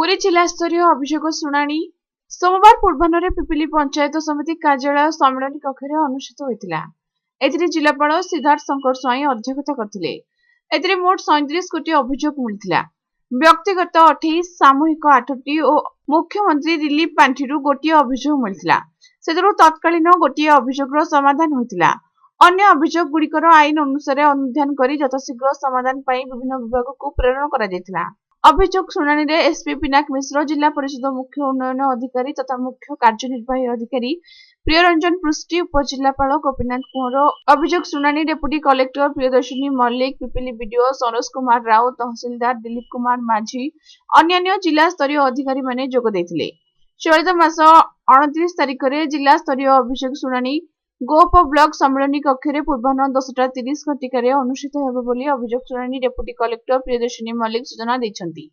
पुरी जिला स्तरीय अभियोग शुणाणी सोमवार पूर्वाह्न पिपिली पंचायत समिति कार्यालय सम्मेलन कक्ष अनुष्ठित होता। जिलापाल सिद्धार्थ शंकर स्वाई अध्यक्षता करते। मोट 37 कोटी अभियोग मिलता। व्यक्तिगत 28, सामूहिक 8टी और मुख्यमंत्री रिलीफ पांठिरू गोटे अभियोग मिलता। तत्कालीन गोटे अभियोगर समाधान होता। अन्य अभियोग गुड़िकर आईन अनुसार अनुधान कर यथाशीघ्र समाधान पर विभिन्न विभाग को प्रेरण करा। अभियोग शुणाणी रे एसपी पिनाक मिश्र, जिला परिषद मुख्य उन्नयन अधिकारी तथा मुख्य कार्यनिर्वाही अधिकारी प्रियरंजन पृष्टि, उपजिलापाल गोपीनाथ कुंवर, अभियोग शुणाणी deputy collector Priyadarshini Mallick, Pipili BDO Saroj Kumar Rout, tehsildar Dilip Kumar Majhi, अन्य जिला स्तरीय अधिकारी माने जोग देथिले। चलित मास 29 तारिख रे जिला स्तरीय अभियोग शुणाणी गोप ब्लॉक सम्मेलन कक्ष पूर्वाह्न 10:30 घटिकार अनुष्ठित हेब बोली अभियोग शुणाणी डेपुटी कलेक्टर प्रियदर्शिनी मल्लिक सूचना दैछंती।